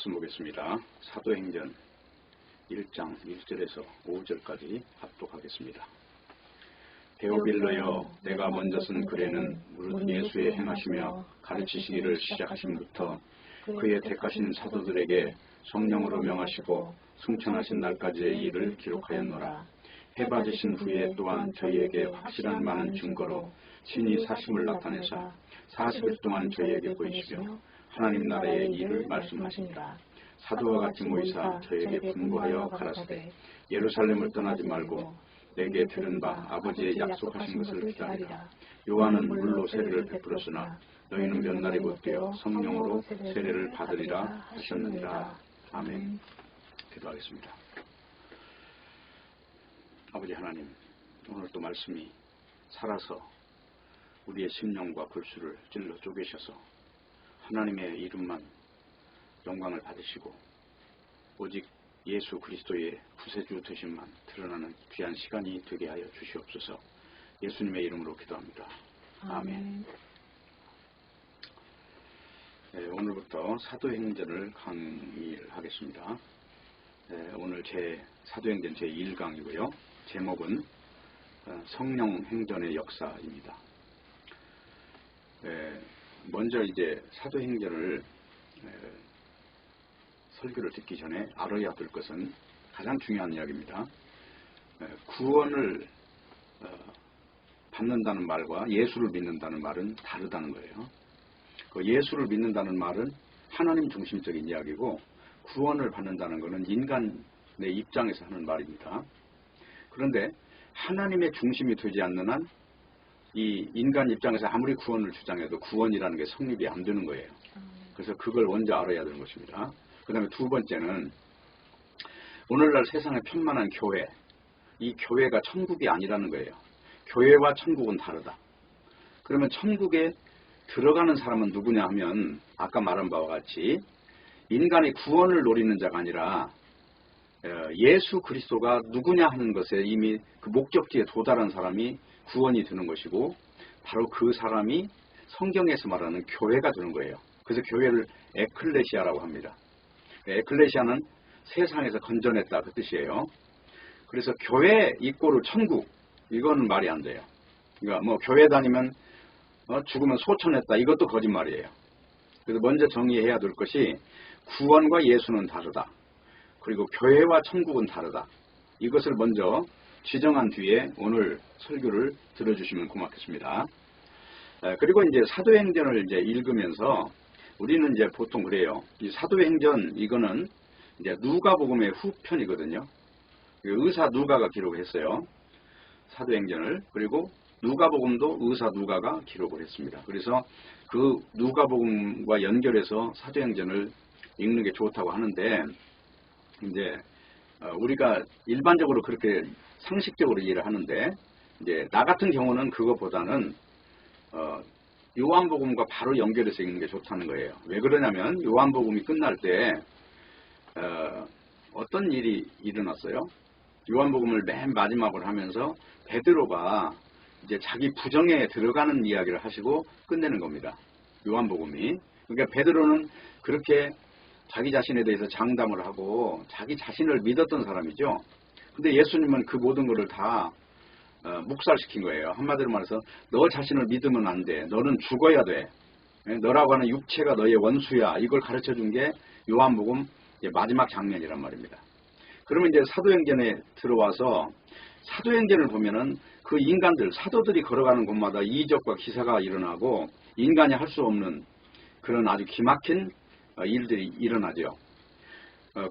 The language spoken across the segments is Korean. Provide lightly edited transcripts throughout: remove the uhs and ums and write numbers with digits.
말씀 보겠습니다. 사도행전 1장 1절에서 5절까지 합독하겠습니다. 데오빌러여, 내가 먼저 쓴 글에는 무릇 예수의 행하시며 가르치시기를 시작하심부터 그의 택하신 사도들에게 성령으로 명하시고 승천하신 날까지의 일을 기록하였노라. 해 받으신 후에 또한 저희에게 확실한 많은 증거로 친히 사심을 나타내사 40일 동안 저희에게 보이시며 하나님 나라의 일을 말씀하시니라. 사도와 같이 모이사 저에게 분부하여 가라사대 예루살렘을 떠나지 말고 내게 들은 바 아버지의 약속하신 것을 기다리라. 요한은 물로 세례를 베풀었으나 너희는 몇 날이 곧 되어 성령으로 세례를 받으리라 하셨느니라. 아멘. 기도하겠습니다. 아버지 하나님, 오늘 또 말씀이 살아서 우리의 심령과 골수를 찔러 쪼개셔서 하나님의 이름만 영광을 받으시고 오직 예수 그리스도의 구세주 되심만 드러나는 귀한 시간이 되게 하여 주시옵소서. 예수님의 이름으로 기도합니다. 아멘. 네, 오늘부터 사도행전을 강의를 하겠습니다. 네, 오늘 사도행전 제1강이고요. 제목은 성령행전의 역사입니다. 네, 먼저 이제 사도행전을 설교를 듣기 전에 알아야 될 것은 가장 중요한 이야기입니다. 구원을 받는다는 말과 예수를 믿는다는 말은 다르다는 거예요. 그 예수를 믿는다는 말은 하나님 중심적인 이야기고 구원을 받는다는 것은 인간의 입장에서 하는 말입니다. 그런데 하나님의 중심이 되지 않는 한 이 인간 입장에서 아무리 구원을 주장해도 구원이라는 게 성립이 안 되는 거예요. 그래서 그걸 먼저 알아야 되는 것입니다. 그 다음에 두 번째는 오늘날 세상에 편만한 교회, 이 교회가 천국이 아니라는 거예요. 교회와 천국은 다르다. 그러면 천국에 들어가는 사람은 누구냐 하면 아까 말한 바와 같이 인간의 구원을 노리는 자가 아니라 예수 그리스도가 누구냐 하는 것에 이미 그 목적지에 도달한 사람이 구원이 되는 것이고 바로 그 사람이 성경에서 말하는 교회가 되는 거예요. 그래서 교회를 에클레시아라고 합니다. 에클레시아는 세상에서 건져냈다 그 뜻이에요. 그래서 교회 이꼬르 천국, 이거는 말이 안 돼요. 그러니까 뭐 교회 다니면 죽으면 소천했다, 이것도 거짓말이에요. 그래서 먼저 정의해야 될 것이 구원과 예수는 다르다. 그리고 교회와 천국은 다르다. 이것을 먼저 지정한 뒤에 오늘 설교를 들어주시면 고맙겠습니다. 그리고 이제 사도행전을 이제 읽으면서 우리는 이제 보통 그래요. 이 사도행전 이거는 이제 누가복음의 후편이거든요. 의사 누가가 기록했어요. 사도행전을. 그리고 누가복음도 의사 누가가 기록을 했습니다. 그래서 그 누가복음과 연결해서 사도행전을 읽는 게 좋다고 하는데 이제 우리가 일반적으로 그렇게 상식적으로 이해를 하는데 이제 나 같은 경우는 그것보다는 요한복음과 바로 연결해서 읽는 게 좋다는 거예요. 왜 그러냐면 요한복음이 끝날 때 어떤 일이 일어났어요? 요한복음을 맨 마지막으로 하면서 베드로가 이제 자기 부정에 들어가는 이야기를 하시고 끝내는 겁니다. 요한복음이. 그러니까 베드로는 그렇게 자기 자신에 대해서 장담을 하고 자기 자신을 믿었던 사람이죠. 근데 예수님은 그 모든 것을 다 묵살시킨 거예요. 한마디로 말해서 너 자신을 믿으면 안 돼. 너는 죽어야 돼. 너라고 하는 육체가 너의 원수야. 이걸 가르쳐준 게 요한복음 마지막 장면이란 말입니다. 그러면 이제 사도행전에 들어와서 사도행전을 보면은 그 인간들, 사도들이 걸어가는 곳마다 이적과 기사가 일어나고 인간이 할 수 없는 그런 아주 기막힌 일들이 일어나죠.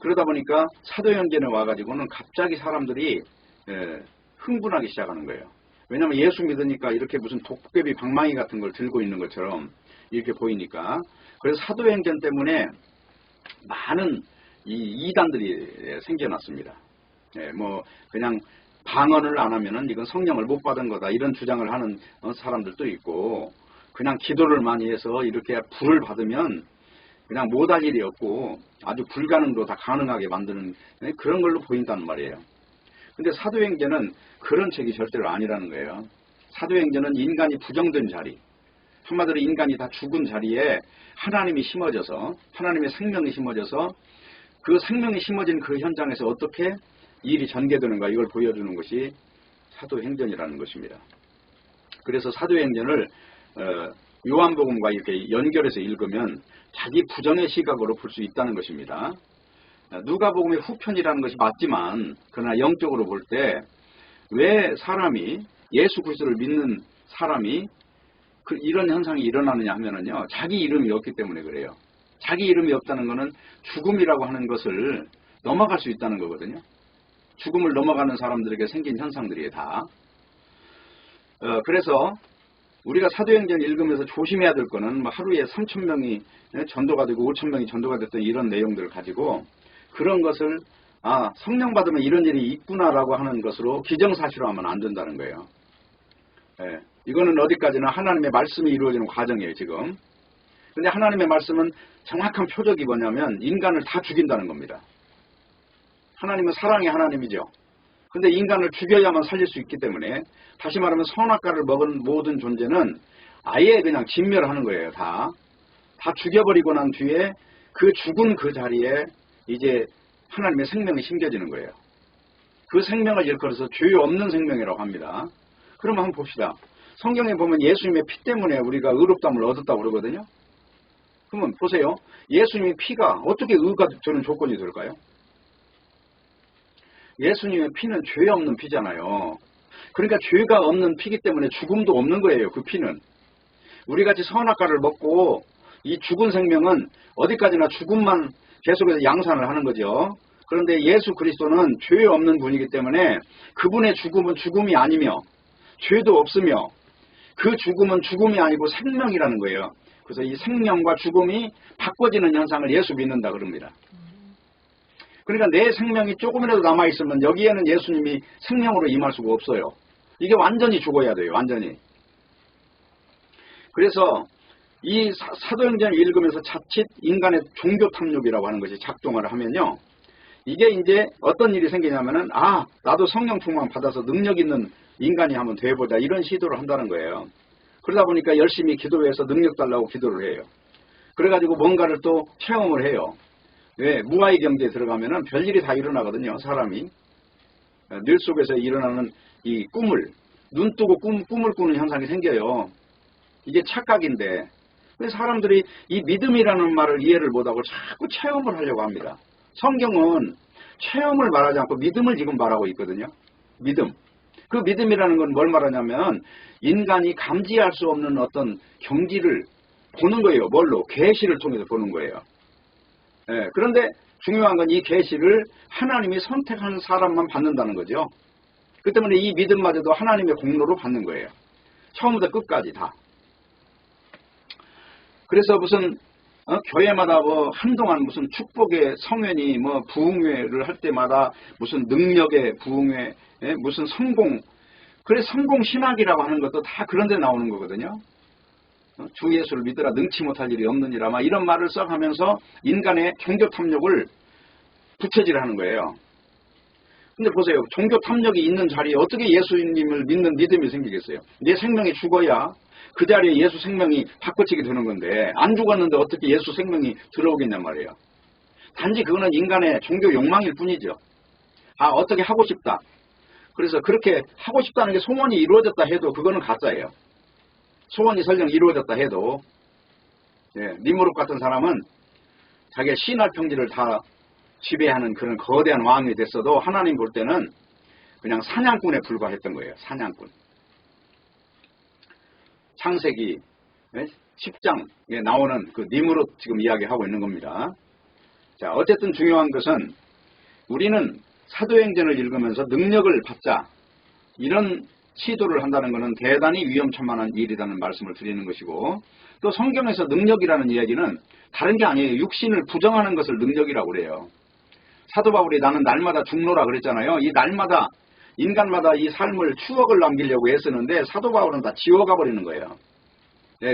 그러다 보니까 사도행전에 와가지고는 갑자기 사람들이 흥분하기 시작하는 거예요. 왜냐하면 예수 믿으니까 이렇게 무슨 도깨비 방망이 같은 걸 들고 있는 것처럼 이렇게 보이니까. 그래서 사도행전 때문에 많은 이 이단들이 생겨났습니다. 뭐 그냥 방언을 안 하면은 이건 성령을 못 받은 거다, 이런 주장을 하는 사람들도 있고, 그냥 기도를 많이 해서 이렇게 불을 받으면 그냥 못할 일이 없고 아주 불가능도 다 가능하게 만드는 그런 걸로 보인다는 말이에요. 근데 사도행전은 그런 책이 절대로 아니라는 거예요. 사도행전은 인간이 부정된 자리, 한마디로 인간이 다 죽은 자리에 하나님이 심어져서, 하나님의 생명이 심어져서 그 생명이 심어진 그 현장에서 어떻게 일이 전개되는가, 이걸 보여주는 것이 사도행전이라는 것입니다. 그래서 사도행전을 요한복음과 이렇게 연결해서 읽으면 자기 부정의 시각으로 볼 수 있다는 것입니다. 누가복음의 후편이라는 것이 맞지만, 그러나 영적으로 볼 때 왜 사람이, 예수 그리스도를 믿는 사람이 이런 현상이 일어나느냐 하면은요, 자기 이름이 없기 때문에 그래요. 자기 이름이 없다는 것은 죽음이라고 하는 것을 넘어갈 수 있다는 거거든요. 죽음을 넘어가는 사람들에게 생긴 현상들이에요, 다. 그래서 우리가 사도행전 읽으면서 조심해야 될 거는 뭐 하루에 3,000명이 전도가 되고 5,000명이 전도가 됐던 이런 내용들을 가지고 그런 것을 성령 받으면 이런 일이 있구나라고 하는 것으로 기정사실화하면 안 된다는 거예요. 예, 이거는 어디까지나 하나님의 말씀이 이루어지는 과정이에요, 지금. 근데 하나님의 말씀은 정확한 표적이 뭐냐면 인간을 다 죽인다는 겁니다. 하나님은 사랑의 하나님이죠. 근데 인간을 죽여야만 살릴 수 있기 때문에, 다시 말하면 선악과를 먹은 모든 존재는 아예 그냥 진멸하는 거예요. 다 죽여버리고 난 뒤에 그 죽은 그 자리에 이제 하나님의 생명이 심겨지는 거예요. 그 생명을 일컬어서 죄 없는 생명이라고 합니다. 그럼 한번 봅시다. 성경에 보면 예수님의 피 때문에 우리가 의롭다함을 얻었다고 그러거든요. 그러면 보세요. 예수님의 피가 어떻게 의가 되는 조건이 될까요? 예수님의 피는 죄 없는 피잖아요. 그러니까 죄가 없는 피기 때문에 죽음도 없는 거예요. 그 피는. 우리같이 선악과를 먹고 이 죽은 생명은 어디까지나 죽음만 계속해서 양산을 하는 거죠. 그런데 예수 그리스도는 죄 없는 분이기 때문에 그분의 죽음은 죽음이 아니며 죄도 없으며 그 죽음은 죽음이 아니고 생명이라는 거예요. 그래서 이 생명과 죽음이 바꿔지는 현상을 예수 믿는다 그럽니다. 그러니까 내 생명이 조금이라도 남아있으면 여기에는 예수님이 생명으로 임할 수가 없어요. 이게 완전히 죽어야 돼요. 완전히. 그래서 이 사도행전을 읽으면서 자칫 인간의 종교 탐욕이라고 하는 것이 작동을 하면요, 이게 이제 어떤 일이 생기냐면은 나도 성령 충만 받아서 능력 있는 인간이 한번 돼보자, 이런 시도를 한다는 거예요. 그러다 보니까 열심히 기도해서 능력 달라고 기도를 해요. 그래가지고 뭔가를 또 체험을 해요. 왜? 무아의 경지에 들어가면은 별일이 다 일어나거든요. 사람이 늘 속에서 일어나는 이 꿈을, 눈 뜨고 꿈을 꾸는 현상이 생겨요. 이게 착각인데 왜 사람들이 이 믿음이라는 말을 이해를 못하고 자꾸 체험을 하려고 합니다. 성경은 체험을 말하지 않고 믿음을 지금 말하고 있거든요. 믿음. 그 믿음이라는 건 뭘 말하냐면 인간이 감지할 수 없는 어떤 경지를 보는 거예요. 뭘로? 계시를 통해서 보는 거예요. 예, 그런데 중요한 건 이 계시를 하나님이 선택한 사람만 받는다는 거죠. 그 때문에 이 믿음마저도 하나님의 공로로 받는 거예요. 처음부터 끝까지 다. 그래서 무슨 교회마다 뭐 한동안 무슨 축복의 성회니 뭐 부흥회를 할 때마다 무슨 능력의 부흥회, 무슨 성공, 그래서 성공 신학이라고 하는 것도 다 그런 데 나오는 거거든요. 주 예수를 믿으라 능치 못할 일이 없느니라 막 이런 말을 써 하면서 인간의 종교 탐욕을 부채질하는 거예요. 근데 보세요. 종교 탐욕이 있는 자리에 어떻게 예수님을 믿는 믿음이 생기겠어요? 내 생명이 죽어야 그 자리에 예수 생명이 바꿔치게 되는 건데 안 죽었는데 어떻게 예수 생명이 들어오겠냔 말이에요. 단지 그거는 인간의 종교 욕망일 뿐이죠. 어떻게 하고 싶다. 그래서 그렇게 하고 싶다는 게 소원이 이루어졌다 해도 그거는 가짜예요. 소원이 설령 이루어졌다 해도 니무롯 같은 사람은 자기의 신할 평지를 다 지배하는 그런 거대한 왕이 됐어도 하나님 볼 때는 그냥 사냥꾼에 불과했던 거예요. 사냥꾼. 창세기 10장에 나오는 그 니무롯 지금 이야기하고 있는 겁니다. 자, 어쨌든 중요한 것은 우리는 사도행전을 읽으면서 능력을 받자, 이런 시도를 한다는 것은 대단히 위험천만한 일이라는 말씀을 드리는 것이고, 또 성경에서 능력이라는 이야기는 다른 게 아니에요. 육신을 부정하는 것을 능력이라고 그래요. 사도 바울이 나는 날마다 죽노라 그랬잖아요. 이 날마다 인간마다 이 삶을 추억을 남기려고 애쓰는데 사도 바울은 다 지워가 버리는 거예요.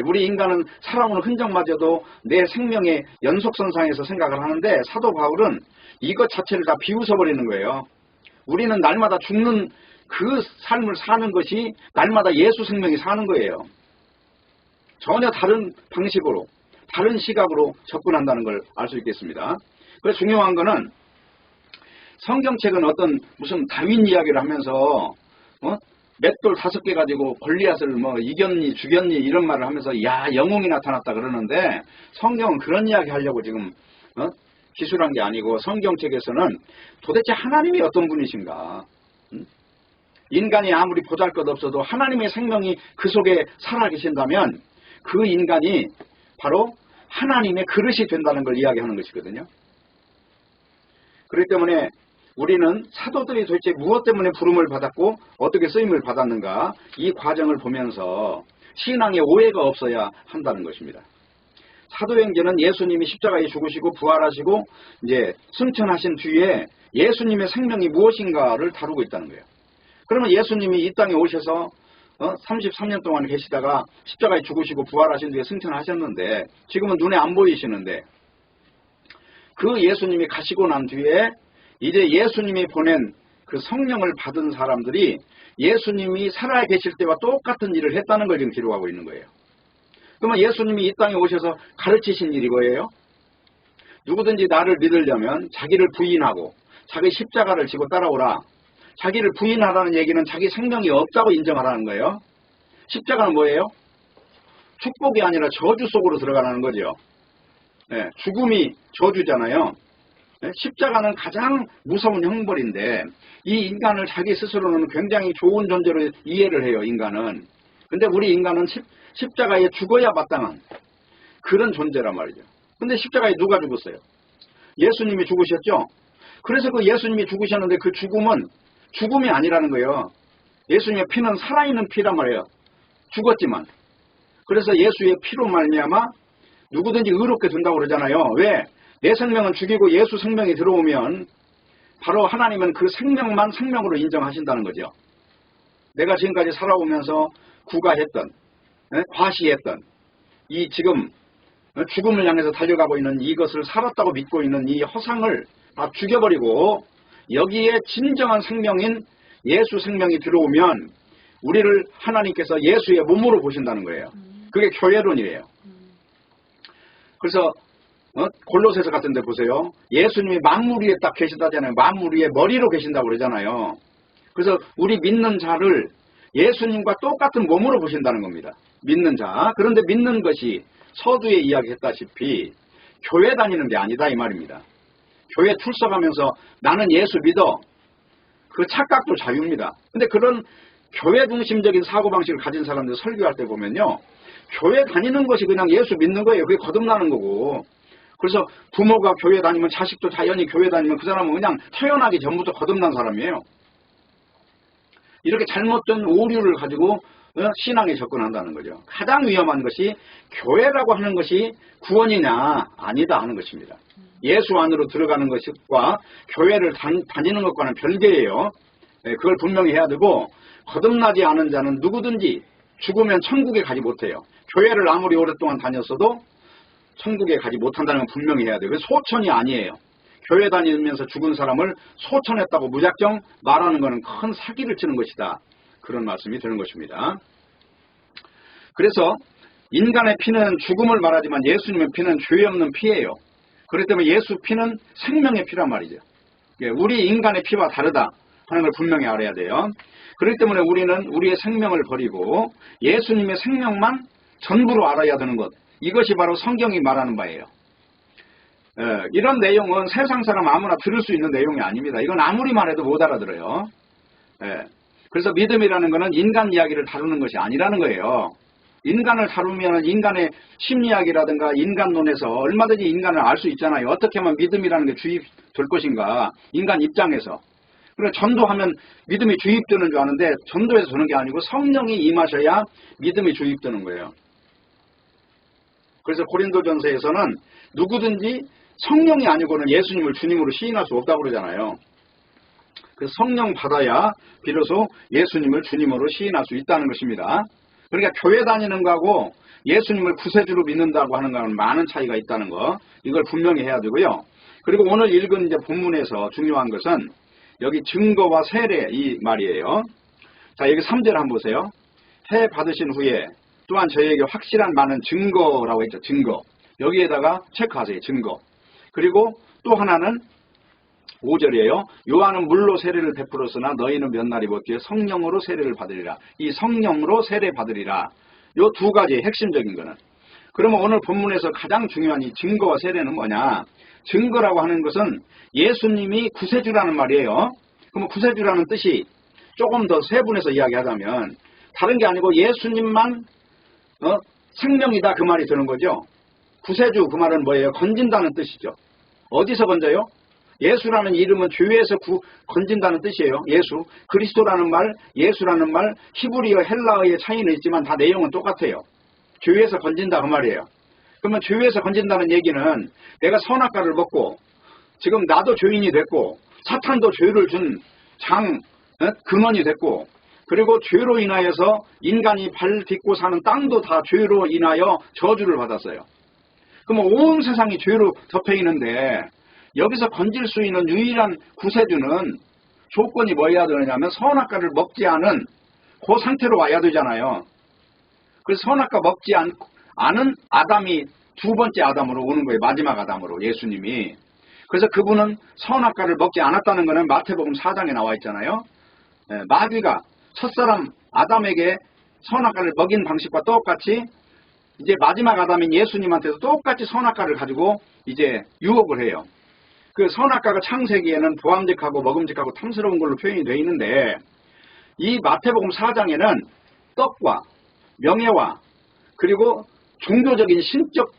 우리 인간은 살아오는 흔적마저도 내 생명의 연속선상에서 생각을 하는데 사도 바울은 이것 자체를 다 비웃어버리는 거예요. 우리는 날마다 죽는 그 삶을 사는 것이 날마다 예수 생명이 사는 거예요. 전혀 다른 방식으로, 다른 시각으로 접근한다는 걸 알 수 있겠습니다. 그래서 중요한 거는 성경책은 어떤 무슨 다윈 이야기를 하면서 맷돌 5개 가지고 골리앗을 뭐 이겼니 죽였니 이런 말을 하면서 야 영웅이 나타났다 그러는데, 성경은 그런 이야기 하려고 지금 기술한 게 아니고, 성경책에서는 도대체 하나님이 어떤 분이신가, 인간이 아무리 보잘것없어도 하나님의 생명이 그 속에 살아계신다면 그 인간이 바로 하나님의 그릇이 된다는 걸 이야기하는 것이거든요. 그렇기 때문에 우리는 사도들이 도대체 무엇 때문에 부름을 받았고 어떻게 쓰임을 받았는가, 이 과정을 보면서 신앙에 오해가 없어야 한다는 것입니다. 사도행전은 예수님이 십자가에 죽으시고 부활하시고 이제 승천하신 뒤에 예수님의 생명이 무엇인가를 다루고 있다는 거예요. 그러면 예수님이 이 땅에 오셔서 33년 동안 계시다가 십자가에 죽으시고 부활하신 뒤에 승천하셨는데, 지금은 눈에 안 보이시는데, 그 예수님이 가시고 난 뒤에 이제 예수님이 보낸 그 성령을 받은 사람들이 예수님이 살아 계실 때와 똑같은 일을 했다는 걸 지금 기록하고 있는 거예요. 그러면 예수님이 이 땅에 오셔서 가르치신 일이 뭐예요? 누구든지 나를 믿으려면 자기를 부인하고 자기 십자가를 지고 따라오라. 자기를 부인하라는 얘기는 자기 생명이 없다고 인정하라는 거예요. 십자가는 뭐예요? 축복이 아니라 저주 속으로 들어가라는 거죠. 네, 죽음이 저주잖아요. 네, 십자가는 가장 무서운 형벌인데 이 인간을 자기 스스로는 굉장히 좋은 존재로 이해를 해요, 인간은. 근데 우리 인간은 십자가에 죽어야 마땅한 그런 존재란 말이죠. 근데 십자가에 누가 죽었어요? 예수님이 죽으셨죠? 그래서 그 예수님이 죽으셨는데 그 죽음은 죽음이 아니라는 거예요. 예수님의 피는 살아있는 피란 말이에요. 죽었지만. 그래서 예수의 피로 말미암아 누구든지 의롭게 된다고 그러잖아요. 왜? 내 생명은 죽이고 예수 생명이 들어오면 바로 하나님은 그 생명만 생명으로 인정하신다는 거죠. 내가 지금까지 살아오면서 구가했던, 과시했던 이 지금 죽음을 향해서 달려가고 있는 이것을 살았다고 믿고 있는 이 허상을 다 죽여버리고 여기에 진정한 생명인 예수 생명이 들어오면 우리를 하나님께서 예수의 몸으로 보신다는 거예요. 그게 교회론이에요. 그래서 골로새서 같은 데 보세요. 예수님이 만물 위에 딱 계시다잖아요. 만물 위에 머리로 계신다고 그러잖아요. 그래서 우리 믿는 자를 예수님과 똑같은 몸으로 보신다는 겁니다. 믿는 자. 그런데 믿는 것이 서두에 이야기했다시피 교회 다니는 게 아니다 이 말입니다. 교회 출석하면서 나는 예수 믿어. 그 착각도 자유입니다. 근데 그런 교회 중심적인 사고방식을 가진 사람들 설교할 때 보면요. 교회 다니는 것이 그냥 예수 믿는 거예요. 그게 거듭나는 거고. 그래서 부모가 교회 다니면 자식도 자연히 교회 다니면 그 사람은 그냥 태어나기 전부터 거듭난 사람이에요. 이렇게 잘못된 오류를 가지고 신앙에 접근한다는 거죠. 가장 위험한 것이 교회라고 하는 것이 구원이냐 아니다 하는 것입니다. 예수 안으로 들어가는 것과 교회를 다니는 것과는 별개예요. 그걸 분명히 해야 되고, 거듭나지 않은 자는 누구든지 죽으면 천국에 가지 못해요. 교회를 아무리 오랫동안 다녔어도 천국에 가지 못한다는 건 분명히 해야 돼요. 그래서 소천이 아니에요. 교회 다니면서 죽은 사람을 소천했다고 무작정 말하는 것은 큰 사기를 치는 것이다. 그런 말씀이 되는 것입니다. 그래서 인간의 피는 죽음을 말하지만 예수님의 피는 죄 없는 피예요. 그렇기 때문에 예수 피는 생명의 피란 말이죠. 우리 인간의 피와 다르다 하는 걸 분명히 알아야 돼요. 그렇기 때문에 우리는 우리의 생명을 버리고 예수님의 생명만 전부로 알아야 되는 것. 이것이 바로 성경이 말하는 바예요. 이런 내용은 세상 사람 아무나 들을 수 있는 내용이 아닙니다. 이건 아무리 말해도 못 알아들어요. 그래서 믿음이라는 것은 인간 이야기를 다루는 것이 아니라는 거예요. 인간을 다루면 인간의 심리학이라든가 인간론에서 얼마든지 인간을 알 수 있잖아요. 어떻게 하면 믿음이라는 게 주입될 것인가. 인간 입장에서. 그래서 전도하면 믿음이 주입되는 줄 아는데 전도에서 되는 게 아니고 성령이 임하셔야 믿음이 주입되는 거예요. 그래서 고린도전서에서는 누구든지 성령이 아니고는 예수님을 주님으로 시인할 수 없다고 그러잖아요. 그래서 성령 받아야 비로소 예수님을 주님으로 시인할 수 있다는 것입니다. 그러니까 교회 다니는 거하고 예수님을 구세주로 믿는다고 하는 거는 많은 차이가 있다는 거. 이걸 분명히 해야 되고요. 그리고 오늘 읽은 이제 본문에서 중요한 것은 여기 증거와 세례 이 말이에요. 자, 여기 3절 한번 보세요. 해 받으신 후에 또한 저희에게 확실한 많은 증거라고 했죠. 증거. 여기에다가 체크하세요. 증거. 그리고 또 하나는 5절이에요. 요한은 물로 세례를 베풀었으나 너희는 몇 날 입었기에 성령으로 세례를 받으리라. 이 성령으로 세례 받으리라. 요 두 가지의 핵심적인 거는. 그러면 오늘 본문에서 가장 중요한 이 증거와 세례는 뭐냐? 증거라고 하는 것은 예수님이 구세주라는 말이에요. 그러면 구세주라는 뜻이 조금 더 세분해서 이야기하자면 다른 게 아니고 예수님만 생명이다 그 말이 드는 거죠. 구세주 그 말은 뭐예요? 건진다는 뜻이죠. 어디서 건져요? 예수라는 이름은 죄에서 건진다는 뜻이에요. 예수. 그리스도라는 말, 예수라는 말, 히브리어, 헬라어의 차이는 있지만 다 내용은 똑같아요. 죄에서 건진다 그 말이에요. 그러면 죄에서 건진다는 얘기는 내가 선악과를 먹고 지금 나도 죄인이 됐고 사탄도 죄를 준 근원이 됐고 그리고 죄로 인하여서 인간이 발 딛고 사는 땅도 다 죄로 인하여 저주를 받았어요. 그러면 온 세상이 죄로 덮여 있는데 여기서 건질 수 있는 유일한 구세주는 조건이 뭐여야 되느냐면 선악과를 먹지 않은 그 상태로 와야 되잖아요. 그래서 선악과 먹지 않은 아담이 두 번째 아담으로 오는 거예요. 마지막 아담으로 예수님이. 그래서 그분은 선악과를 먹지 않았다는 것은 마태복음 4장에 나와 있잖아요. 마귀가 첫사람 아담에게 선악과를 먹인 방식과 똑같이 이제 마지막 아담인 예수님한테도 똑같이 선악과를 가지고 이제 유혹을 해요. 그 선악과가 창세기에는 보암직하고 먹음직하고 탐스러운 걸로 표현이 되어 있는데 이 마태복음 4장에는 떡과 명예와 그리고 종교적인 신적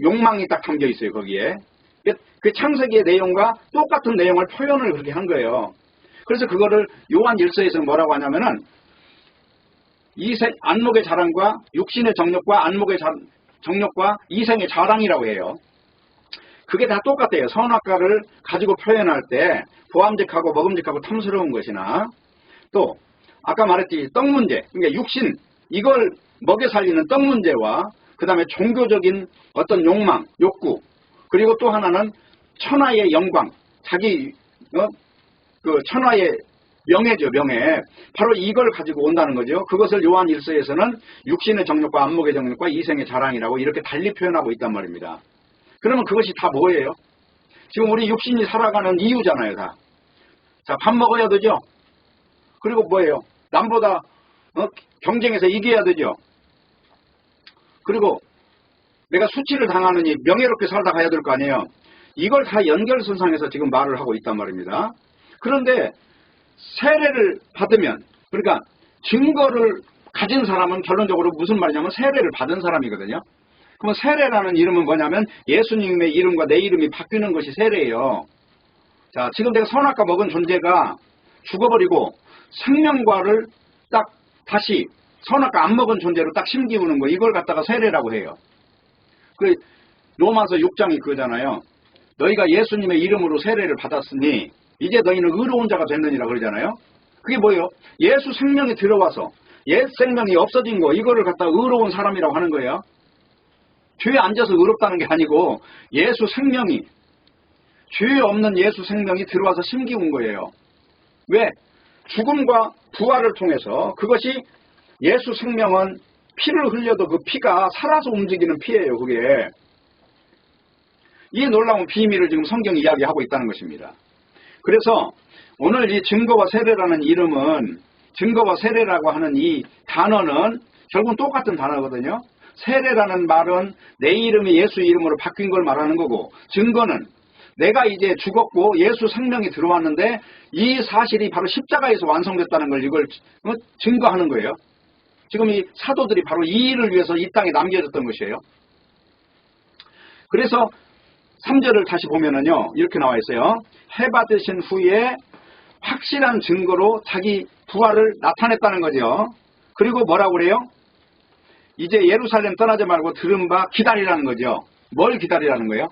욕망이 딱 담겨 있어요. 거기에. 그 창세기의 내용과 똑같은 내용을 표현을 그렇게 한 거예요. 그래서 그거를 요한 1서에서 뭐라고 하냐면은 안목의 자랑과 육신의 정욕과 안목의 정욕과 이생의 자랑이라고 해요. 그게 다 똑같아요. 선악과를 가지고 표현할 때 보암직하고 먹음직하고 탐스러운 것이나 또 아까 말했지 떡 문제, 그러니까 육신 이걸 먹여 살리는 떡 문제와 그 다음에 종교적인 어떤 욕망, 욕구 그리고 또 하나는 천하의 영광, 자기 그 천하의 명예죠, 명예. 바로 이걸 가지고 온다는 거죠. 그것을 요한 1서에서는 육신의 정욕과 안목의 정욕과 이생의 자랑이라고 이렇게 달리 표현하고 있단 말입니다. 그러면 그것이 다 뭐예요? 지금 우리 육신이 살아가는 이유잖아요, 다. 자, 밥 먹어야 되죠? 그리고 뭐예요? 남보다 경쟁에서 이겨야 되죠? 그리고 내가 수치를 당하느니 명예롭게 살다 가야 될 거 아니에요? 이걸 다 연결선상에서 지금 말을 하고 있단 말입니다. 그런데 세례를 받으면, 그러니까 증거를 가진 사람은 결론적으로 무슨 말이냐면 세례를 받은 사람이거든요. 그러면 세례라는 이름은 뭐냐면 예수님의 이름과 내 이름이 바뀌는 것이 세례예요. 자, 지금 내가 선악과 먹은 존재가 죽어버리고 생명과를 딱 다시 선악과 안 먹은 존재로 딱 심기우는 거, 이걸 갖다가 세례라고 해요. 그 로마서 6장이 그거잖아요. 너희가 예수님의 이름으로 세례를 받았으니 이제 너희는 의로운 자가 됐느니라 그러잖아요. 그게 뭐예요? 예수 생명이 들어와서 옛 생명이 없어진 거, 이거를 갖다가 의로운 사람이라고 하는 거예요. 죄에 앉아서 의롭다는 게 아니고 예수 생명이, 죄 없는 예수 생명이 들어와서 심기운 거예요. 왜? 죽음과 부활을 통해서 그것이 예수 생명은 피를 흘려도 그 피가 살아서 움직이는 피예요. 그게. 이 놀라운 비밀을 지금 성경이 이야기하고 있다는 것입니다. 그래서 오늘 이 증거와 세례라는 이름은, 증거와 세례라고 하는 이 단어는 결국은 똑같은 단어거든요. 세례라는 말은 내 이름이 예수 이름으로 바뀐 걸 말하는 거고, 증거는 내가 이제 죽었고 예수 생명이 들어왔는데 이 사실이 바로 십자가에서 완성됐다는 걸 이걸 증거하는 거예요. 지금 이 사도들이 바로 이 일을 위해서 이 땅에 남겨졌던 것이에요. 그래서 3절을 다시 보면은요, 이렇게 나와 있어요. 해받으신 후에 확실한 증거로 자기 부활을 나타냈다는 거죠. 그리고 뭐라고 그래요? 이제 예루살렘 떠나지 말고 들은 바 기다리라는 거죠. 뭘 기다리라는 거예요?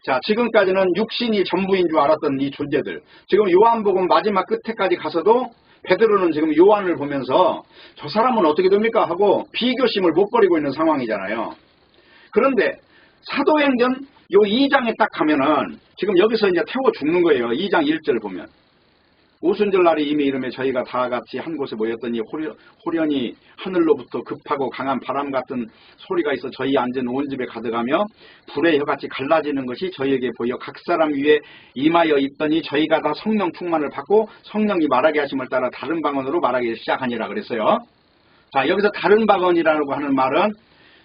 자, 지금까지는 육신이 전부인 줄 알았던 이 존재들, 지금 요한복음 마지막 끝에까지 가서도 베드로는 지금 요한을 보면서 저 사람은 어떻게 됩니까? 하고 비교심을 못 버리고 있는 상황이잖아요. 그런데 사도행전 요 2장에 딱 가면은 지금 여기서 이제 태워 죽는 거예요. 2장 1절 보면. 오순절 날이 이미 이름에 저희가 다 같이 한 곳에 모였더니 호련히 하늘로부터 급하고 강한 바람 같은 소리가 있어 저희 앉은 온 집에 가득하며 불의 혀같이 갈라지는 것이 저희에게 보여 각 사람 위에 임하여 있더니 저희가 다 성령 충만을 받고 성령이 말하게 하심을 따라 다른 방언으로 말하기 시작하니라 그랬어요. 자, 여기서 다른 방언이라고 하는 말은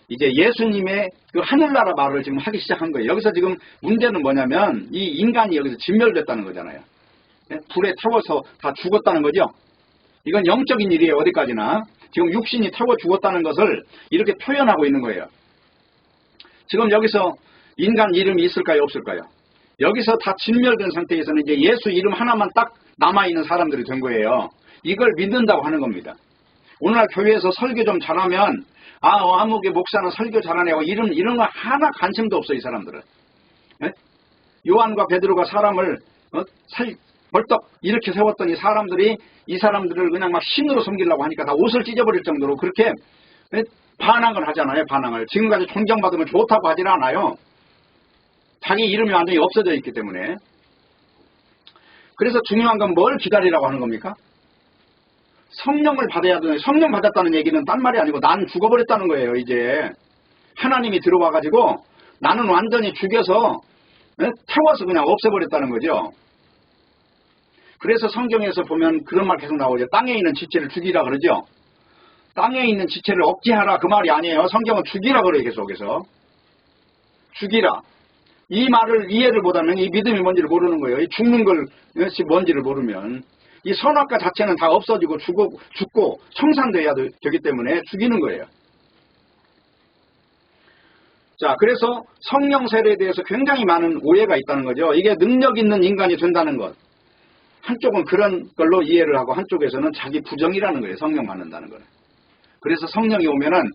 이제 예수님의 그 하늘나라 말을 지금 하기 시작한 거예요. 여기서 지금 문제는 뭐냐면 이 인간이 여기서 진멸됐다는 거잖아요. 불에 태워서 다 죽었다는 거죠. 이건 영적인 일이에요. 어디까지나. 지금 육신이 태워 죽었다는 것을 이렇게 표현하고 있는 거예요. 지금 여기서 인간 이름이 있을까요? 없을까요? 여기서 다 진멸된 상태에서는 이제 예수 이름 하나만 딱 남아있는 사람들이 된 거예요. 이걸 믿는다고 하는 겁니다. 오늘날 교회에서 설교 좀 잘하면 아무개 목사는 설교 잘하네요. 이런 거 하나 관심도 없어 이 사람들은. 예? 요한과 베드로가 사람을 벌떡 이렇게 세웠더니 사람들이 이 사람들을 그냥 막 신으로 섬기려고 하니까 다 옷을 찢어버릴 정도로 그렇게 반항을 하잖아요. 반항을. 지금까지 존경받으면 좋다고 하질 않아요. 자기 이름이 완전히 없어져 있기 때문에. 그래서 중요한 건 뭘 기다리라고 하는 겁니까? 성령을 받아야 되는, 성령 받았다는 얘기는 딴 말이 아니고 난 죽어버렸다는 거예요. 이제 하나님이 들어와가지고 나는 완전히 죽여서 태워서 그냥 없애버렸다는 거죠. 그래서 성경에서 보면 그런 말 계속 나오죠. 땅에 있는 지체를 죽이라 그러죠. 땅에 있는 지체를 억제하라 그 말이 아니에요. 성경은 죽이라 그래요. 계속해서 죽이라. 이 말을 이해를 못하면 이 믿음이 뭔지를 모르는 거예요. 이 죽는 것이 뭔지를 모르면 이 선악과 자체는 다 없어지고 죽고 청산돼야 되기 때문에 죽이는 거예요. 자, 그래서 성령 세례에 대해서 굉장히 많은 오해가 있다는 거죠. 이게 능력 있는 인간이 된다는 것. 한쪽은 그런 걸로 이해를 하고 한쪽에서는 자기 부정이라는 거예요. 성령 받는다는 거는. 그래서 성령이 오면은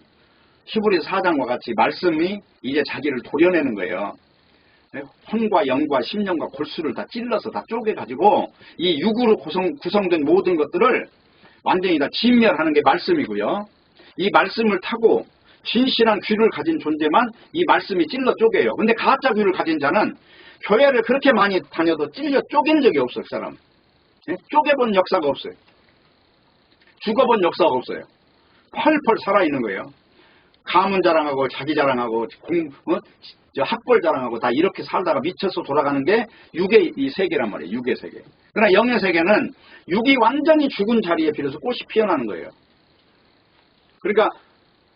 히브리서 4장과 같이 말씀이 이제 자기를 도려내는 거예요. 혼과 영과 심령과 골수를 다 찔러서 다 쪼개가지고 이 육으로 구성된 모든 것들을 완전히 다 진멸하는 게 말씀이고요. 이 말씀을 타고 진실한 귀를 가진 존재만 이 말씀이 찔러 쪼개요. 근데 가짜 귀를 가진 자는 교회를 그렇게 많이 다녀도 찔려 쪼갠 적이 없어요. 그 사람. 쪼개본 역사가 없어요. 죽어본 역사가 없어요. 펄펄 살아있는 거예요. 가문 자랑하고 자기 자랑하고 학벌 자랑하고 다 이렇게 살다가 미쳐서 돌아가는 게 육의 이 세계란 말이에요. 육의 세계. 그러나 영의 세계는 육이 완전히 죽은 자리에 비로소 꽃이 피어나는 거예요. 그러니까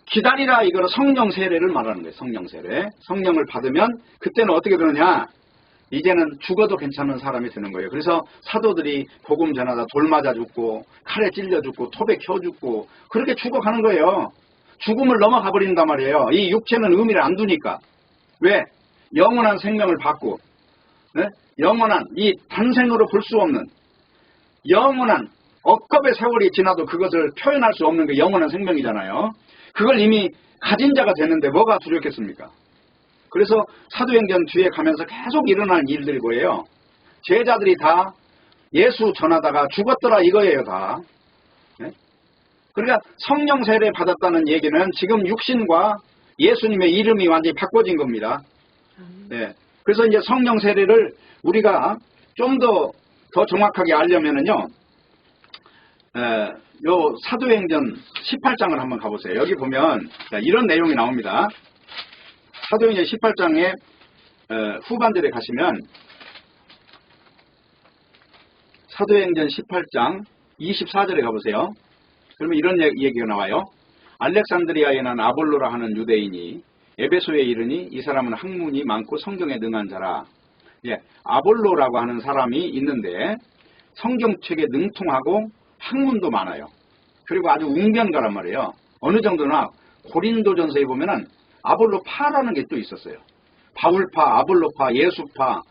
기다리라 이거는 성령 세례를 말하는 거예요. 성령 세례. 성령을 받으면 그때는 어떻게 되느냐. 이제는 죽어도 괜찮은 사람이 되는 거예요. 그래서 사도들이 복음 전하다 돌 맞아 죽고 칼에 찔려 죽고 톱에 켜 죽고 그렇게 죽어가는 거예요. 죽음을 넘어가 버린단 말이에요. 이 육체는 의미를 안 두니까. 왜? 영원한 생명을 받고 영원한 이 단생으로 볼 수 없는 영원한 억겁의 세월이 지나도 그것을 표현할 수 없는 게 영원한 생명이잖아요. 그걸 이미 가진 자가 되는데 뭐가 두렵겠습니까? 그래서 사도행전 뒤에 가면서 계속 일어나는 일들이 뭐예요? 제자들이 다 예수 전하다가 죽었더라 이거예요 다. 그러니까 성령 세례 받았다는 얘기는 지금 육신과 예수님의 이름이 완전히 바꿔진 겁니다. 네. 그래서 이제 성령 세례를 우리가 좀 더 정확하게 알려면은요, 요 사도행전 18장을 한번 가보세요. 여기 보면 이런 내용이 나옵니다. 사도행전 18장의 후반절에 가시면 사도행전 18장 24절에 가보세요. 그러면 이런 얘기가 나와요. 알렉산드리아에 난 아볼로라 하는 유대인이 에베소에 이르니 이 사람은 학문이 많고 성경에 능한 자라. 예, 아볼로라고 하는 사람이 있는데 성경책에 능통하고 학문도 많아요. 그리고 아주 웅변가란 말이에요. 어느 정도나 고린도전서에 보면은 아볼로파라는 게 또 있었어요. 바울파, 아볼로파, 예수파,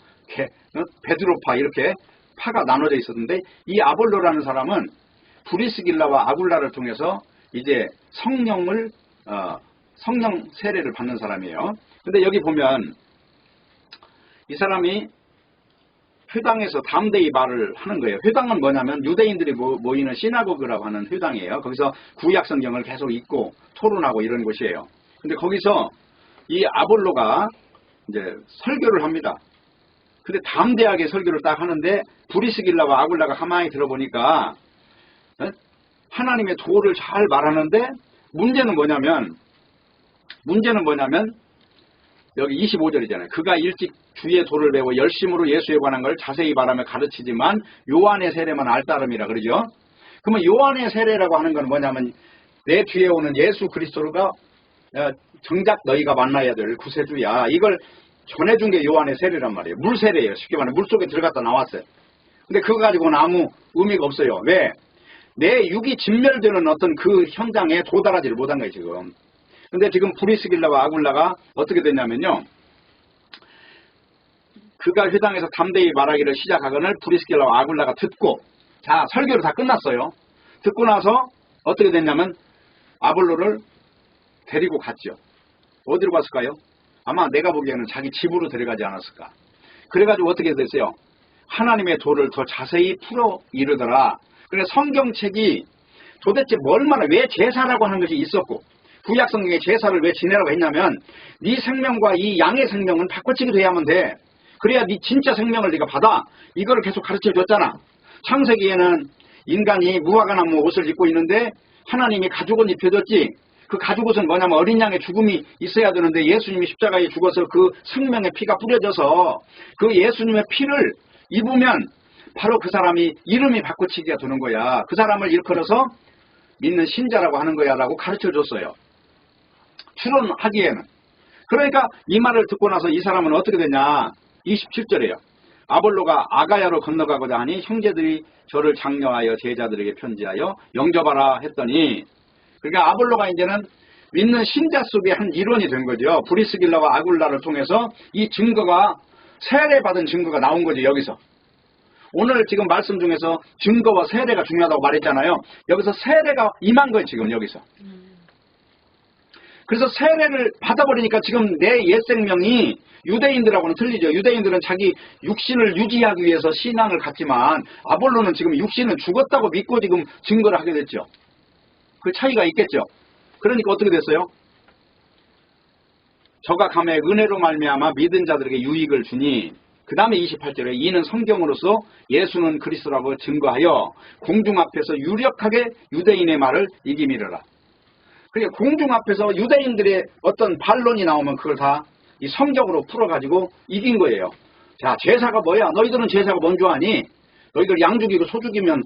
베드로파 이렇게 파가 나눠져 있었는데 이 아볼로라는 사람은 브리스길라와 아굴라를 통해서 이제 성령 세례를 받는 사람이에요. 근데 여기 보면 이 사람이 회당에서 담대히 말을 하는 거예요. 회당은 뭐냐면 유대인들이 모이는 시나고그라고 하는 회당이에요. 거기서 구약 성경을 계속 읽고 토론하고 이런 곳이에요. 근데 거기서 이 아볼로가 이제 설교를 합니다. 근데 담대하게 설교를 딱 하는데 브리스길라와 아굴라가 가만히 들어보니까 하나님의 도를 잘 말하는데 문제는 뭐냐면 여기 25절이잖아요. 그가 일찍 주의 도를 배워 열심으로 예수에 관한 걸 자세히 말하며 가르치지만 요한의 세례만 알따름이라 그러죠. 그러면 요한의 세례라고 하는 건 뭐냐면 내 뒤에 오는 예수 그리스도가 정작 너희가 만나야 될 구세주야. 이걸 전해준 게 요한의 세례란 말이에요. 물 세례예요. 쉽게 말하면 물속에 들어갔다 나왔어요. 근데 그거 가지고는 아무 의미가 없어요. 왜? 내 육이 진멸되는 어떤 그 현장에 도달하지를 못한 거예요, 지금. 근데 지금 브리스길라와 아굴라가 어떻게 됐냐면요. 그가 회당에서 담대히 말하기를 시작하거늘 브리스길라와 아굴라가 듣고, 자, 설교를 다 끝났어요. 듣고 나서 어떻게 됐냐면 아볼로를 데리고 갔죠. 어디로 갔을까요? 아마 내가 보기에는 자기 집으로 데려가지 않았을까. 그래가지고 어떻게 됐어요? 하나님의 도를 더 자세히 풀어 이르더라. 그래서 성경책이 도대체 얼마나 왜 제사라고 하는 것이 있었고 구약 성경에 제사를 왜 지내라고 했냐면 네 생명과 이 양의 생명은 바꿔치기 돼야만 돼. 그래야 네 진짜 생명을 네가 받아. 이거를 계속 가르쳐줬잖아. 창세기에는 인간이 무화과나무 옷을 입고 있는데 하나님이 가죽옷 입혀줬지. 그 가죽옷은 뭐냐면 어린 양의 죽음이 있어야 되는데 예수님이 십자가에 죽어서 그 생명의 피가 뿌려져서 그 예수님의 피를 입으면 바로 그 사람이 이름이 바꿔치기가 되는 거야. 그 사람을 일컬어서 믿는 신자라고 하는 거야 라고 가르쳐줬어요. 추론하기에는. 그러니까 이 말을 듣고 나서 이 사람은 어떻게 되냐. 27절이에요. 아볼로가 아가야로 건너가고자 하니 형제들이 저를 장려하여 제자들에게 편지하여 영접하라 했더니, 그러니까 아볼로가 이제는 믿는 신자 속의 한 일원이 된 거죠. 브리스길라와 아굴라를 통해서 이 증거가 세례받은 증거가 나온 거죠. 여기서 오늘 지금 말씀 중에서 증거와 세례가 중요하다고 말했잖아요. 여기서 세례가 임한 거예요. 지금 여기서. 그래서 세례를 받아버리니까 지금 내 옛 생명이 유대인들하고는 틀리죠. 유대인들은 자기 육신을 유지하기 위해서 신앙을 갖지만 아볼로는 지금 육신은 죽었다고 믿고 지금 증거를 하게 됐죠. 그 차이가 있겠죠. 그러니까 어떻게 됐어요? 저가 감에 은혜로 말미암아 믿은 자들에게 유익을 주니, 그 다음에 28절에 이는 성경으로서 예수는 그리스도라고 증거하여 공중 앞에서 유력하게 유대인의 말을 이기미르라. 그러니까 공중 앞에서 유대인들의 어떤 반론이 나오면 그걸 다 이 성경으로 풀어가지고 이긴 거예요. 자, 제사가 뭐야? 너희들은 제사가 뭔 줄 아니? 너희들 양 죽이고 소 죽이면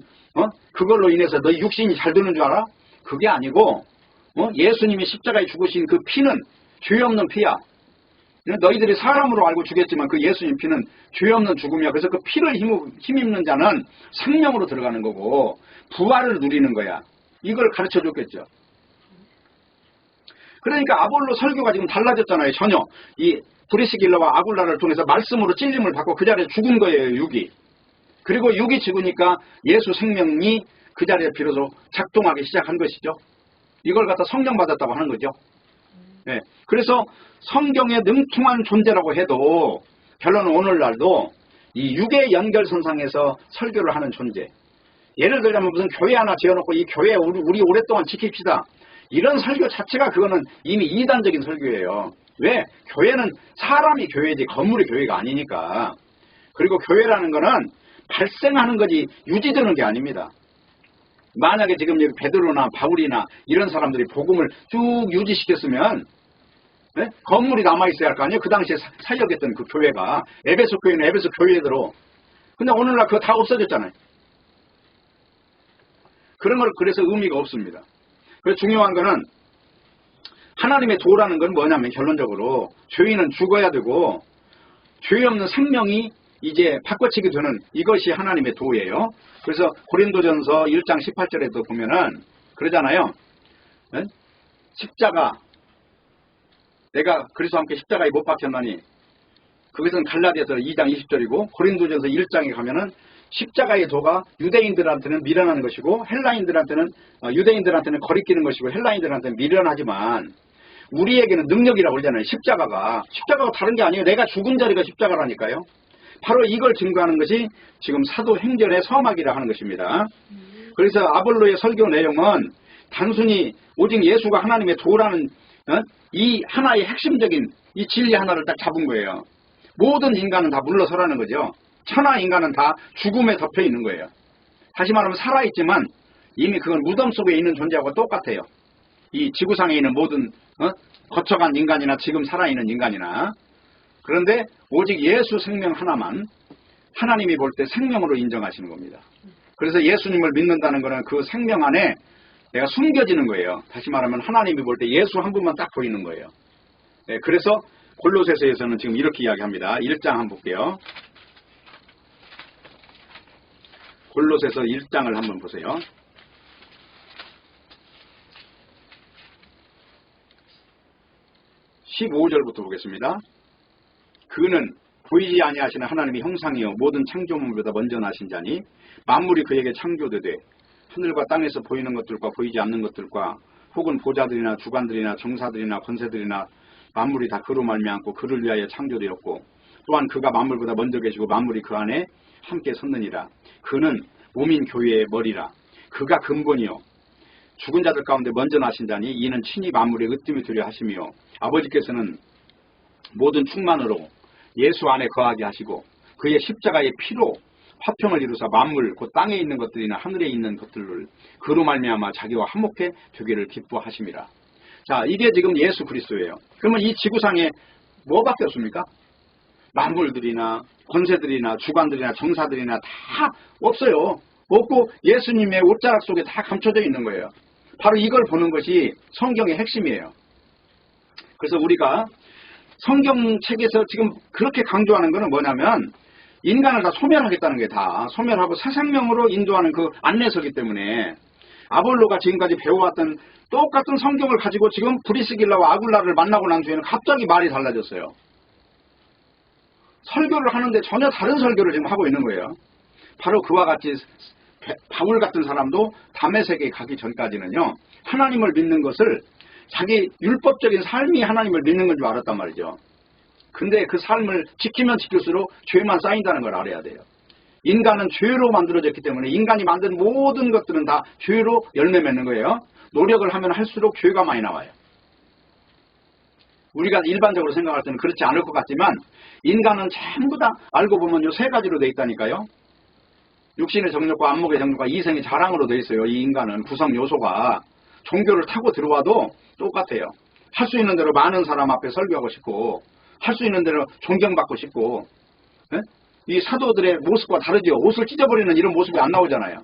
그걸로 인해서 너희 육신이 잘 되는 줄 알아? 그게 아니고 예수님이 십자가에 죽으신 그 피는 죄 없는 피야. 너희들이 사람으로 알고 죽였지만 그 예수님 피는 죄 없는 죽음이야. 그래서 그 피를 힘입는 자는 생명으로 들어가는 거고 부활을 누리는 거야. 이걸 가르쳐 줬겠죠. 그러니까 아볼로 설교가 지금 달라졌잖아요. 전혀. 이 브리스길라와 아굴라를 통해서 말씀으로 찔림을 받고 그 자리에 죽은 거예요. 육이. 그리고 육이 죽으니까 예수 생명이 그 자리에 비로소 작동하기 시작한 것이죠. 이걸 갖다 성령 받았다고 하는 거죠. 네. 그래서 성경에 능통한 존재라고 해도 결론은 오늘날도 이 육의 연결선상에서 설교를 하는 존재. 예를 들자면 무슨 교회 하나 지어놓고 이 교회 우리 오랫동안 지킵시다. 이런 설교 자체가 그거는 이미 이단적인 설교예요. 왜? 교회는 사람이 교회지 건물이 교회가 아니니까. 그리고 교회라는 거는 발생하는 거지 유지되는 게 아닙니다. 만약에 지금 여기 베드로나 바울이나 이런 사람들이 복음을 쭉 유지시켰으면 네? 건물이 남아있어야 할 거 아니에요? 그 당시에 사역했던 그 교회가 에베소 교회는 에베소 교회대로. 근데 오늘날 그거 다 없어졌잖아요. 그런 걸 그래서 의미가 없습니다. 그래서 중요한 거는 하나님의 도라는 건 뭐냐면 결론적으로 죄인은 죽어야 되고 죄 없는 생명이 이제 바꿔치기 되는 이것이 하나님의 도예요. 그래서 고린도전서 1장 18절에도 보면은 그러잖아요. 네? 십자가 내가 그리스도와 함께 십자가에 못 박혔나니, 그것은 갈라디아서 2장 20절이고 고린도전서 1장에 가면은 십자가의 도가 유대인들한테는 미련한 것이고 유대인들한테는 거리끼는 것이고 헬라인들한테는 미련하지만 우리에게는 능력이라고 그러잖아요. 십자가가 다른 게 아니에요. 내가 죽은 자리가 십자가라니까요. 바로 이걸 증거하는 것이 지금 사도행전의 서막이라 하는 것입니다. 그래서 아볼로의 설교 내용은 단순히 오직 예수가 하나님의 도라는 이 하나의 핵심적인 이 진리 하나를 딱 잡은 거예요. 모든 인간은 다 물러서라는 거죠. 천하 인간은 다 죽음에 덮여 있는 거예요. 다시 말하면 살아있지만 이미 그건 무덤 속에 있는 존재하고 똑같아요. 이 지구상에 있는 모든 거쳐간 인간이나 지금 살아있는 인간이나. 그런데 오직 예수 생명 하나만 하나님이 볼 때 생명으로 인정하시는 겁니다. 그래서 예수님을 믿는다는 것은 그 생명 안에 내가 숨겨지는 거예요. 다시 말하면 하나님이 볼 때 예수 한 분만 딱 보이는 거예요. 네, 그래서 골로새서에서는 지금 이렇게 이야기합니다. 1장 한번 볼게요. 골로새서 1장을 한번 보세요. 15절부터 보겠습니다. 그는 보이지 아니하시는 하나님의 형상이요 모든 창조물보다 먼저 나신 자니 만물이 그에게 창조되되 하늘과 땅에서 보이는 것들과 보이지 않는 것들과 혹은 보좌들이나 주관들이나 정사들이나 권세들이나 만물이 다 그로 말미암고 그를 위하여 창조되었고 또한 그가 만물보다 먼저 계시고 만물이 그 안에 함께 섰느니라. 그는 몸인 교회의 머리라. 그가 근본이요 죽은 자들 가운데 먼저 나신 자니 이는 친히 만물의 으뜸이 되려 하시며 아버지께서는 모든 충만으로 예수 안에 거하게 하시고 그의 십자가의 피로 화평을 이루사 만물 곧 땅에 있는 것들이나 하늘에 있는 것들을 그로 말미암아 자기와 화목해 되기를 기뻐하심이라. 자, 이게 지금 예수 그리스도예요. 그러면 이 지구상에 뭐밖에 없습니까? 만물들이나 권세들이나 주관들이나 정사들이나 다 없어요. 없고 예수님의 옷자락 속에 다 감춰져 있는 거예요. 바로 이걸 보는 것이 성경의 핵심이에요. 그래서 우리가 성경책에서 지금 그렇게 강조하는 것은 뭐냐면 인간을 다 소멸하겠다는 게 다 소멸하고 새 생명으로 인도하는 그 안내서기 때문에 아볼로가 지금까지 배워왔던 똑같은 성경을 가지고 지금 브리스길라와 아굴라를 만나고 난 뒤에는 갑자기 말이 달라졌어요. 설교를 하는데 전혀 다른 설교를 지금 하고 있는 거예요. 바로 그와 같이 바울 같은 사람도 다메섹에 가기 전까지는요. 하나님을 믿는 것을 자기 율법적인 삶이 하나님을 믿는 건 줄 알았단 말이죠. 근데 그 삶을 지키면 지킬수록 죄만 쌓인다는 걸 알아야 돼요. 인간은 죄로 만들어졌기 때문에 인간이 만든 모든 것들은 다 죄로 열매 맺는 거예요. 노력을 하면 할수록 죄가 많이 나와요. 우리가 일반적으로 생각할 때는 그렇지 않을 것 같지만 인간은 전부 다 알고 보면 요 세 가지로 돼 있다니까요. 육신의 정욕과 안목의 정욕과 이생의 자랑으로 돼 있어요. 이 인간은 구성 요소가 종교를 타고 들어와도 똑같아요. 할 수 있는 대로 많은 사람 앞에 설교하고 싶고 할 수 있는 대로 존경받고 싶고 네? 이 사도들의 모습과 다르죠. 옷을 찢어버리는 이런 모습이 안 나오잖아요.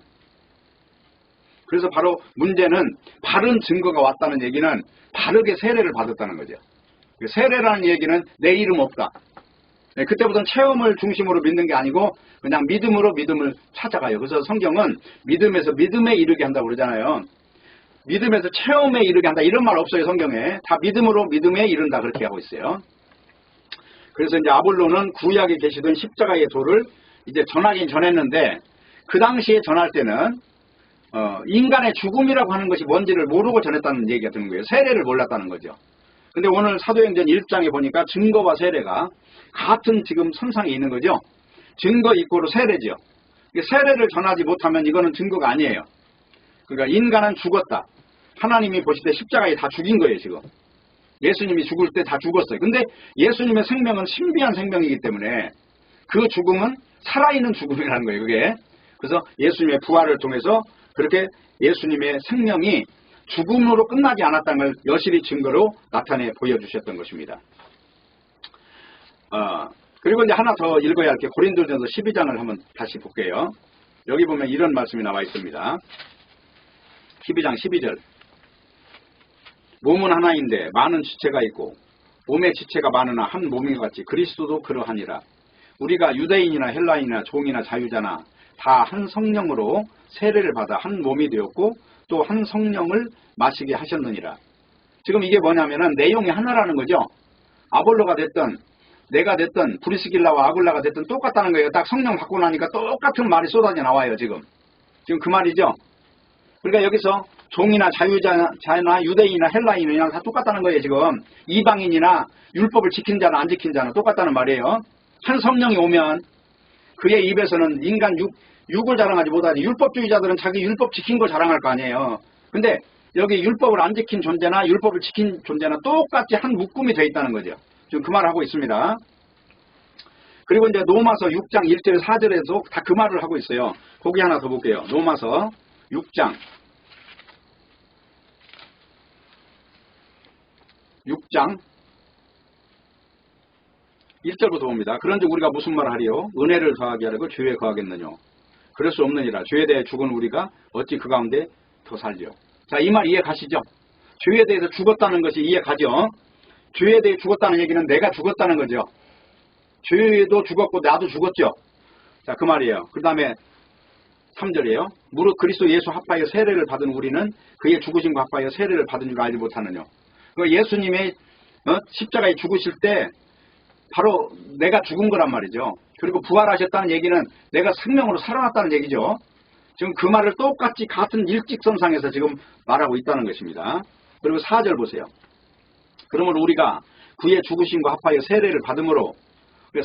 그래서 바로 문제는 바른 증거가 왔다는 얘기는 바르게 세례를 받았다는 거죠. 세례라는 얘기는 내 이름 없다. 네, 그때부터는 체험을 중심으로 믿는 게 아니고 그냥 믿음으로 믿음을 찾아가요. 그래서 성경은 믿음에서 믿음에 이르게 한다고 그러잖아요. 믿음에서 체험에 이르게 한다 이런 말 없어요. 성경에. 다 믿음으로 믿음에 이른다 그렇게 하고 있어요. 그래서 이제 아볼로는 구약에 계시던 십자가의 도를 이제 전하긴 전했는데 그 당시에 전할 때는 인간의 죽음이라고 하는 것이 뭔지를 모르고 전했다는 얘기가 드는 거예요. 세례를 몰랐다는 거죠. 근데 오늘 사도행전 1장에 보니까 증거와 세례가 같은 지금 선상에 있는 거죠. 증거 이꼬르 세례죠. 세례를 전하지 못하면 이거는 증거가 아니에요. 그러니까 인간은 죽었다. 하나님이 보실 때 십자가에 다 죽인 거예요. 지금. 예수님이 죽을 때 다 죽었어요. 근데 예수님의 생명은 신비한 생명이기 때문에 그 죽음은 살아있는 죽음이라는 거예요. 그게. 그래서 예수님의 부활을 통해서 그렇게 예수님의 생명이 죽음으로 끝나지 않았다는 걸 여실히 증거로 나타내 보여주셨던 것입니다. 그리고 이제 하나 더 읽어야 할 게 고린도전서 12장을 한번 다시 볼게요. 여기 보면 이런 말씀이 나와 있습니다. 12장 12절. 몸은 하나인데 많은 지체가 있고 몸의 지체가 많으나 한 몸인 것 같이 그리스도도 그러하니라. 우리가 유대인이나 헬라인이나 종이나 자유자나 다 한 성령으로 세례를 받아 한 몸이 되었고 또 한 성령을 마시게 하셨느니라. 지금 이게 뭐냐면은 내용이 하나라는 거죠. 아볼로가 됐든 내가 됐든 브리스길라와 아굴라가 됐든 똑같다는 거예요. 딱 성령 받고 나니까 똑같은 말이 쏟아져 나와요. 지금 그 말이죠. 그러니까 여기서 종이나 자유자나 유대인이나 헬라인이나 다 똑같다는 거예요. 지금 이방인이나 율법을 지킨 자나 안 지킨 자나 똑같다는 말이에요. 한 성령이 오면 그의 입에서는 인간 육을 자랑하지 못하지. 율법주의자들은 자기 율법 지킨 거 자랑할 거 아니에요. 근데 여기 율법을 안 지킨 존재나 율법을 지킨 존재나 똑같이 한 묶음이 되어 있다는 거죠. 지금 그 말을 하고 있습니다. 그리고 이제 로마서 6장 1절 4절에도 다 그 말을 하고 있어요. 거기 하나 더 볼게요. 로마서 6장 1절부터 봅니다. 그런즉 우리가 무슨 말을 하리요? 은혜를 더하게 하려고 죄에 거하겠느냐? 그럴 수 없느니라. 죄에 대해 죽은 우리가 어찌 그 가운데 더 살죠? 자, 이 말 이해 가시죠? 죄에 대해서 죽었다는 것이 이해 가죠? 죄에 대해 죽었다는 얘기는 내가 죽었다는 거죠. 죄도 죽었고 나도 죽었죠. 자, 그 말이에요. 그 다음에 3절이에요. 무릇 그리스도 예수 합하여 세례를 받은 우리는 그의 죽으심과 합하여 세례를 받은 줄 알지 못하느냐. 그 예수님의 십자가에 죽으실 때 바로 내가 죽은 거란 말이죠. 그리고 부활하셨다는 얘기는 내가 생명으로 살아났다는 얘기죠. 지금 그 말을 똑같이 같은 일직선상에서 지금 말하고 있다는 것입니다. 그리고 4절 보세요. 그러면 우리가 그의 죽으심과 합하여 세례를 받음으로,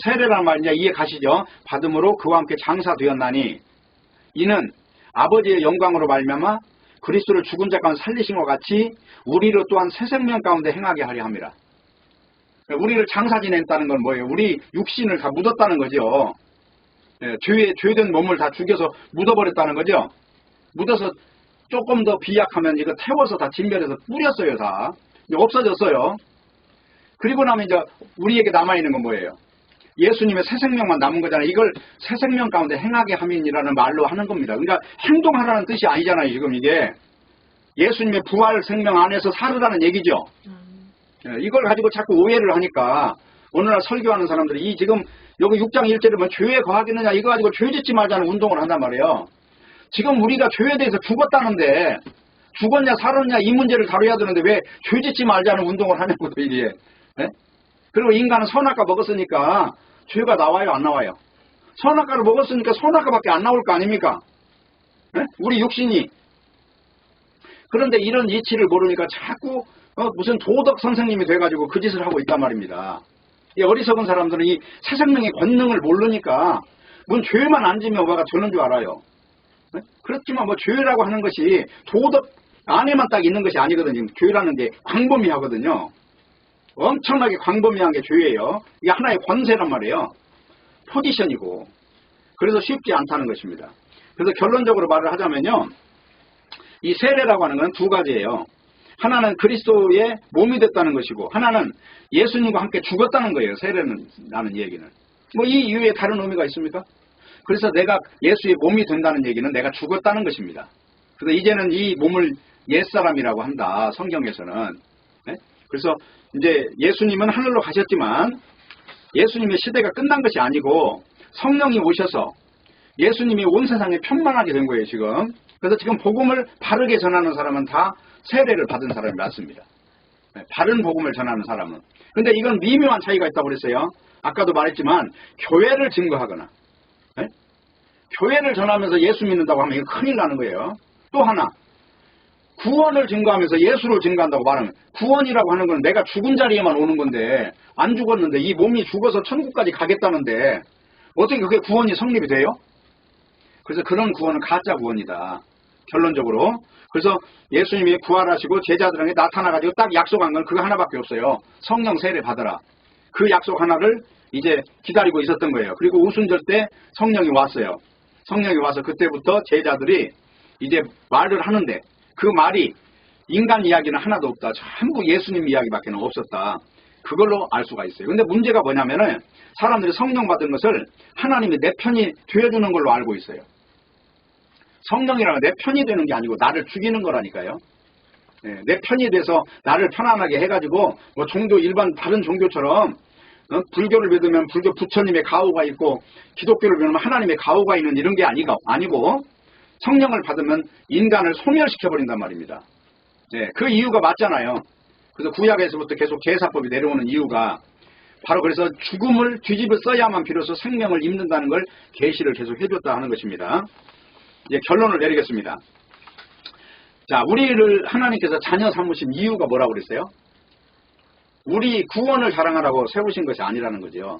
세례라는 말 이제 이해 가시죠? 받음으로 그와 함께 장사되었나니 이는 아버지의 영광으로 말미암아 그리스도를 죽은 자 가운데 살리신 것 같이 우리로 또한 새 생명 가운데 행하게 하려 함이라. 우리를 장사 지냈다는 건 뭐예요? 우리 육신을 다 묻었다는 거죠. 죄된 몸을 다 죽여서 묻어버렸다는 거죠. 묻어서 조금 더 비약하면 이거 태워서 다 진멸해서 뿌렸어요. 다 없어졌어요. 그리고 나면 이제 우리에게 남아있는 건 뭐예요? 예수님의 새 생명만 남은 거잖아요. 이걸 새 생명 가운데 행하게 함이라는 말로 하는 겁니다. 그러니까 행동하라는 뜻이 아니잖아요. 지금 이게 예수님의 부활 생명 안에서 살으라는 얘기죠. 이걸 가지고 자꾸 오해를 하니까 오늘날 설교하는 사람들이 이 지금 여기 6장 1절에 뭐 죄에 거하겠느냐 이거 가지고 죄 짓지 말자는 운동을 한단 말이에요. 지금 우리가 죄에 대해서 죽었다는데 죽었냐 살았냐 이 문제를 다뤄야 되는데 왜 죄 짓지 말자는 운동을 하냐고 이게. 그리고 인간은 선악과 먹었으니까 죄가 나와요 안 나와요? 선악과를 먹었으니까 선악과밖에 안 나올 거 아닙니까? 우리 육신이. 그런데 이런 이치를 모르니까 자꾸 무슨 도덕 선생님이 돼가지고 그 짓을 하고 있단 말입니다. 이 어리석은 사람들은 이 새 생명의 권능을 모르니까 뭔 죄만 안 지면 뭐가 되는 줄 알아요. 그렇지만 뭐 죄라고 하는 것이 도덕 안에만 딱 있는 것이 아니거든요. 죄라는 게 광범위하거든요. 엄청나게 광범위한 게 죄예요. 이게 하나의 권세란 말이에요. 포지션이고. 그래서 쉽지 않다는 것입니다. 그래서 결론적으로 말을 하자면요. 이 세례라고 하는 건 두 가지예요. 하나는 그리스도의 몸이 됐다는 것이고 하나는 예수님과 함께 죽었다는 거예요. 세례는 라는 얘기는. 뭐 이 이외에 다른 의미가 있습니까? 그래서 내가 예수의 몸이 된다는 얘기는 내가 죽었다는 것입니다. 그래서 이제는 이 몸을 옛사람이라고 한다. 성경에서는. 그래서 이제 예수님은 하늘로 가셨지만 예수님의 시대가 끝난 것이 아니고 성령이 오셔서 예수님이 온 세상에 편만하게 된 거예요. 지금. 그래서 지금 복음을 바르게 전하는 사람은 다 세례를 받은 사람이 맞습니다. 바른 복음을 전하는 사람은. 근데 이건 미묘한 차이가 있다고 그랬어요. 아까도 말했지만 교회를 증거하거나 교회를 전하면서 예수 믿는다고 하면 이거 큰일 나는 거예요. 또 하나 구원을 증거하면서 예수를 증거한다고 말하면 구원이라고 하는 건 내가 죽은 자리에만 오는 건데 안 죽었는데 이 몸이 죽어서 천국까지 가겠다는데 어떻게 그게 구원이 성립이 돼요? 그래서 그런 구원은 가짜 구원이다. 결론적으로. 그래서 예수님이 부활하시고 제자들에게 나타나가지고 딱 약속한 건 그거 하나밖에 없어요. 성령 세례 받아라. 그 약속 하나를 이제 기다리고 있었던 거예요. 그리고 오순절 때 성령이 왔어요. 성령이 와서 그때부터 제자들이 이제 말을 하는데 그 말이 인간 이야기는 하나도 없다. 전부 예수님 이야기밖에 없었다. 그걸로 알 수가 있어요. 근데 문제가 뭐냐면은 사람들이 성령 받은 것을 하나님이 내 편이 되어주는 걸로 알고 있어요. 성령이라는 내 편이 되는 게 아니고 나를 죽이는 거라니까요. 내 편이 돼서 나를 편안하게 해가지고 뭐 종교 일반 다른 종교처럼 불교를 믿으면 불교 부처님의 가호가 있고 기독교를 믿으면 하나님의 가호가 있는 이런 게 아니고 성령을 받으면 인간을 소멸시켜버린단 말입니다. 그 이유가 맞잖아요. 그래서 구약에서부터 계속 제사법이 내려오는 이유가 바로 그래서 죽음을 뒤집어 써야만 비로소 생명을 입는다는 걸 계시를 계속 해줬다 하는 것입니다. 이제 결론을 내리겠습니다. 자, 우리를 하나님께서 자녀 삼으신 이유가 뭐라고 그랬어요? 우리 구원을 자랑하라고 세우신 것이 아니라는 거죠.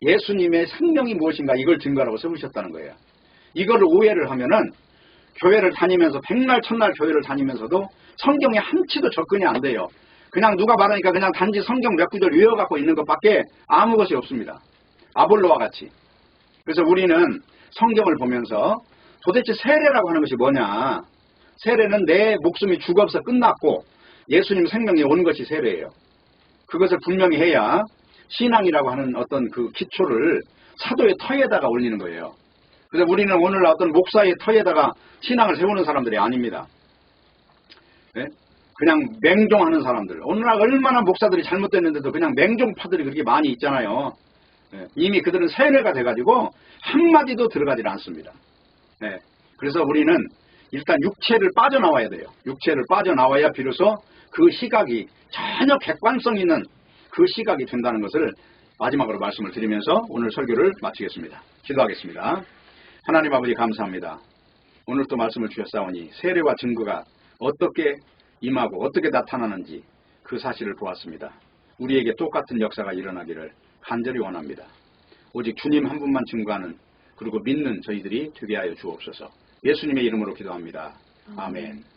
예수님의 생명이 무엇인가 이걸 증거하라고 세우셨다는 거예요. 이거를 오해를 하면은 교회를 다니면서 백날 천날 교회를 다니면서도 성경에 한치도 접근이 안 돼요. 그냥 누가 말하니까 그냥 단지 성경 몇 구절 외워갖고 있는 것밖에 아무 것이 없습니다. 아볼로와 같이. 그래서 우리는 성경을 보면서 도대체 세례라고 하는 것이 뭐냐. 세례는 내 목숨이 죽어서 끝났고 예수님 생명이 온 것이 세례예요. 그것을 분명히 해야 신앙이라고 하는 어떤 그 기초를 사도의 터에다가 올리는 거예요. 그래서 우리는 오늘 어떤 목사의 터에다가 신앙을 세우는 사람들이 아닙니다. 네? 그냥 맹종하는 사람들. 오늘날 얼마나 목사들이 잘못됐는데도 그냥 맹종파들이 그렇게 많이 있잖아요. 네? 이미 그들은 세뇌가 돼가지고 한마디도 들어가지 않습니다. 네. 그래서 우리는 일단 육체를 빠져나와야 돼요. 육체를 빠져나와야 비로소 그 시각이 전혀 객관성 있는 그 시각이 된다는 것을 마지막으로 말씀을 드리면서 오늘 설교를 마치겠습니다. 기도하겠습니다. 하나님 아버지 감사합니다. 오늘 또 말씀을 주셨사오니 세례와 증거가 어떻게 임하고 어떻게 나타나는지 그 사실을 보았습니다. 우리에게 똑같은 역사가 일어나기를 간절히 원합니다. 오직 주님 한 분만 증거하는 그리고 믿는 저희들이 되게 하여 주옵소서. 예수님의 이름으로 기도합니다. 아멘.